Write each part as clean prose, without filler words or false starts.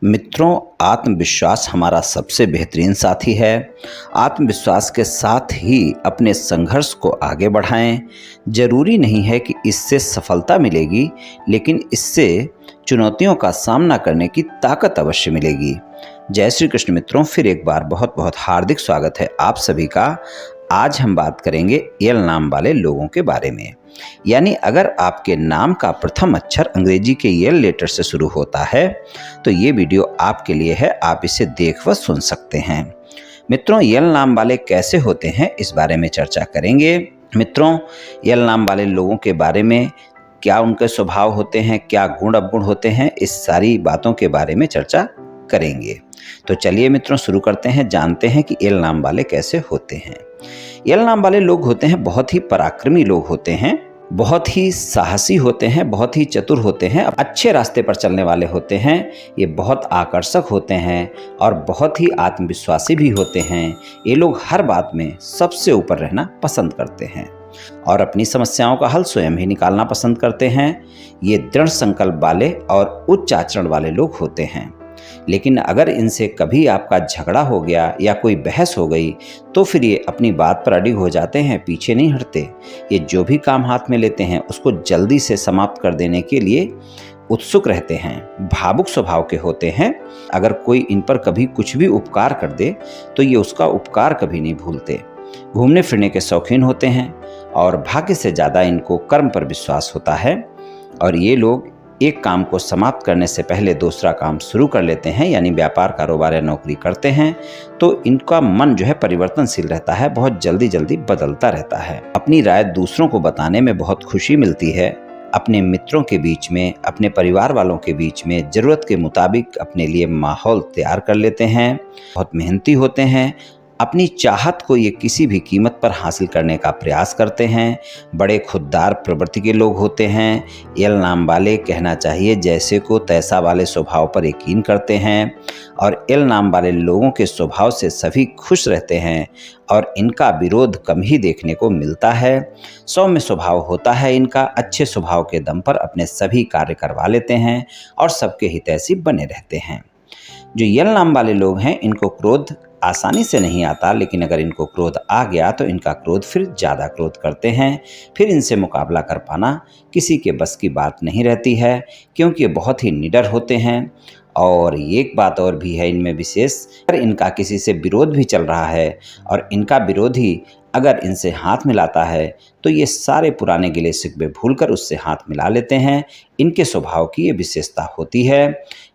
मित्रों, आत्मविश्वास हमारा सबसे बेहतरीन साथी है। आत्मविश्वास के साथ ही अपने संघर्ष को आगे बढ़ाएं। जरूरी नहीं है कि इससे सफलता मिलेगी, लेकिन इससे चुनौतियों का सामना करने की ताकत अवश्य मिलेगी। जय श्री कृष्ण मित्रों, फिर एक बार बहुत बहुत हार्दिक स्वागत है आप सभी का। आज हम बात करेंगे एल नाम वाले लोगों के बारे में। यानी अगर आपके नाम का प्रथम अक्षर अंग्रेजी के एल लेटर से शुरू होता है तो ये वीडियो आपके लिए है, आप इसे देख व सुन सकते हैं। मित्रों, एल नाम वाले कैसे होते हैं इस बारे में चर्चा करेंगे। मित्रों, एल नाम वाले लोगों के बारे में क्या उनके स्वभाव होते हैं, क्या गुण अवगुण होते हैं, इस सारी बातों के बारे में चर्चा करेंगे। तो चलिए मित्रों शुरू करते हैं, जानते हैं कि एल नाम वाले कैसे होते हैं। एल नाम वाले लोग होते हैं बहुत ही पराक्रमी लोग होते हैं, बहुत ही साहसी होते हैं, बहुत ही चतुर होते हैं, अच्छे रास्ते पर चलने वाले होते हैं। ये बहुत आकर्षक होते हैं और बहुत ही आत्मविश्वासी भी होते हैं। ये लोग हर बात में सबसे ऊपर रहना पसंद करते हैं और अपनी समस्याओं का हल स्वयं ही निकालना पसंद करते हैं। ये दृढ़ संकल्प वाले और उच्च आचरण वाले लोग होते हैं। लेकिन अगर इनसे कभी आपका झगड़ा हो गया या कोई बहस हो गई तो फिर ये अपनी बात पर अडिग हो जाते हैं, पीछे नहीं हटते। ये जो भी काम हाथ में लेते हैं उसको जल्दी से समाप्त कर देने के लिए उत्सुक रहते हैं। भावुक स्वभाव के होते हैं। अगर कोई इन पर कभी कुछ भी उपकार कर दे तो ये उसका उपकार कभी नहीं भूलते। घूमने फिरने के शौकीन होते हैं और भाग्य से ज़्यादा इनको कर्म पर विश्वास होता है और ये लोग एक काम को समाप्त करने से पहले दूसरा काम शुरू कर लेते हैं। यानी व्यापार, कारोबार या नौकरी करते हैं तो इनका मन जो है परिवर्तनशील रहता है, बहुत जल्दी जल्दी बदलता रहता है। अपनी राय दूसरों को बताने में बहुत खुशी मिलती है। अपने मित्रों के बीच में, अपने परिवार वालों के बीच में ज़रूरत के मुताबिक अपने लिए माहौल तैयार कर लेते हैं। बहुत मेहनती होते हैं। अपनी चाहत को ये किसी भी कीमत पर हासिल करने का प्रयास करते हैं। बड़े खुददार प्रवृत्ति के लोग होते हैं। एल नाम वाले कहना चाहिए जैसे को तैसा वाले स्वभाव पर यकीन करते हैं और एल नाम वाले लोगों के स्वभाव से सभी खुश रहते हैं और इनका विरोध कम ही देखने को मिलता है। सौम्य स्वभाव होता है इनका। अच्छे स्वभाव के दम पर अपने सभी कार्य करवा लेते हैं और सबके हितैषी बने रहते हैं। जो एल नाम वाले लोग हैं इनको क्रोध आसानी से नहीं आता, लेकिन अगर इनको क्रोध आ गया तो इनका क्रोध फिर ज़्यादा क्रोध करते हैं। फिर इनसे मुकाबला कर पाना किसी के बस की बात नहीं रहती है, क्योंकि ये बहुत ही निडर होते हैं। और एक बात और भी है इनमें विशेष, अगर इनका किसी से विरोध भी चल रहा है और इनका विरोधी अगर इनसे हाथ मिलाता है तो ये सारे पुराने गिले शिकवे भूलकर उससे हाथ मिला लेते हैं। इनके स्वभाव की ये विशेषता होती है।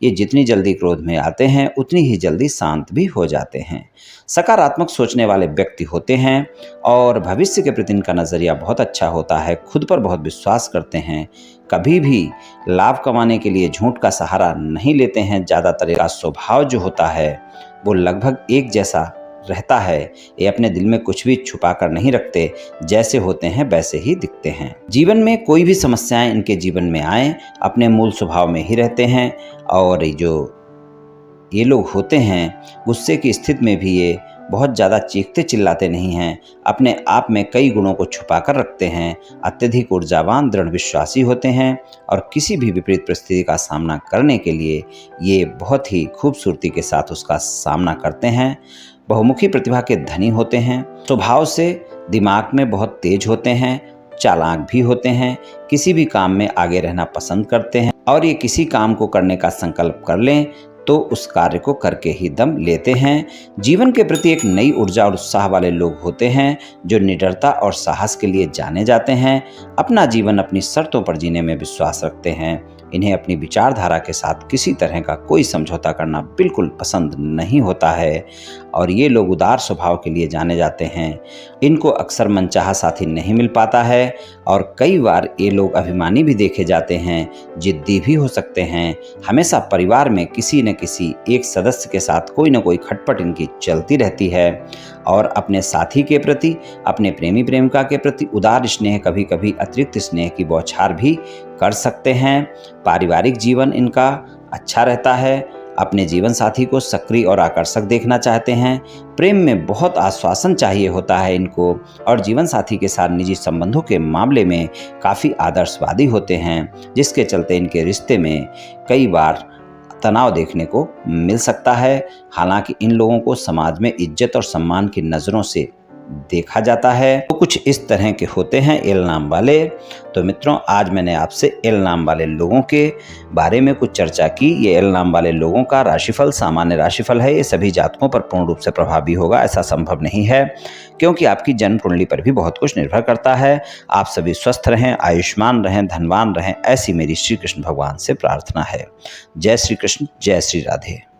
ये जितनी जल्दी क्रोध में आते हैं उतनी ही जल्दी शांत भी हो जाते हैं। सकारात्मक सोचने वाले व्यक्ति होते हैं और भविष्य के प्रति इनका नज़रिया बहुत अच्छा होता है। खुद पर बहुत विश्वास करते हैं। कभी भी लाभ कमाने के लिए झूठ का सहारा नहीं लेते हैं। ज़्यादातर का स्वभाव जो होता है वो लगभग एक जैसा रहता है। ये अपने दिल में कुछ भी छुपा कर नहीं रखते, जैसे होते हैं वैसे ही दिखते हैं। जीवन में कोई भी समस्याएं इनके जीवन में आए अपने मूल स्वभाव में ही रहते हैं और जो ये लोग होते हैं गुस्से की स्थिति में भी ये बहुत ज़्यादा चीखते चिल्लाते नहीं हैं। अपने आप में कई गुणों को छुपा कर रखते हैं। अत्यधिक ऊर्जावान, दृढ़ विश्वासी होते हैं और किसी भी विपरीत परिस्थिति का सामना करने के लिए ये बहुत ही खूबसूरती के साथ उसका सामना करते हैं। बहुमुखी प्रतिभा के धनी होते हैं। स्वभाव से दिमाग में बहुत तेज होते हैं, चालाक भी होते हैं। किसी भी काम में आगे रहना पसंद करते हैं और ये किसी काम को करने का संकल्प कर लें तो उस कार्य को करके ही दम लेते हैं। जीवन के प्रति एक नई ऊर्जा और उत्साह वाले लोग होते हैं जो निडरता और साहस के लिए जाने जाते हैं। अपना जीवन अपनी शर्तों पर जीने में विश्वास रखते हैं। इन्हें अपनी विचारधारा के साथ किसी तरह का कोई समझौता करना बिल्कुल पसंद नहीं होता है और ये लोग उदार स्वभाव के लिए जाने जाते हैं। इनको अक्सर मनचाहा साथी नहीं मिल पाता है और कई बार ये लोग अभिमानी भी देखे जाते हैं, जिद्दी भी हो सकते हैं। हमेशा परिवार में किसी न किसी एक सदस्य के साथ कोई न कोई खटपट इनकी चलती रहती है और अपने साथी के प्रति, अपने प्रेमी प्रेमिका के प्रति उदार स्नेह, कभी कभी अतिरिक्त स्नेह की बौछार भी कर सकते हैं। पारिवारिक जीवन इनका अच्छा रहता है। अपने जीवन साथी को सक्रिय और आकर्षक देखना चाहते हैं। प्रेम में बहुत आश्वासन चाहिए होता है इनको और जीवन साथी के साथ निजी संबंधों के मामले में काफ़ी आदर्शवादी होते हैं, जिसके चलते इनके रिश्ते में कई बार तनाव देखने को मिल सकता है। हालांकि इन लोगों को समाज में इज्जत और सम्मान की नज़रों से देखा जाता है। तो कुछ इस तरह के होते हैं एल नाम वाले। तो मित्रों, आज मैंने आपसे एल नाम वाले लोगों के बारे में कुछ चर्चा की। ये एल नाम वाले लोगों का राशिफल सामान्य राशिफल है। ये सभी जातकों पर पूर्ण रूप से प्रभावी होगा ऐसा संभव नहीं है, क्योंकि आपकी जन्म कुंडली पर भी बहुत कुछ निर्भर करता है। आप सभी स्वस्थ रहें, आयुष्मान रहें, धनवान रहें, ऐसी मेरी श्री कृष्ण भगवान से प्रार्थना है। जय श्री कृष्ण, जय श्री राधे।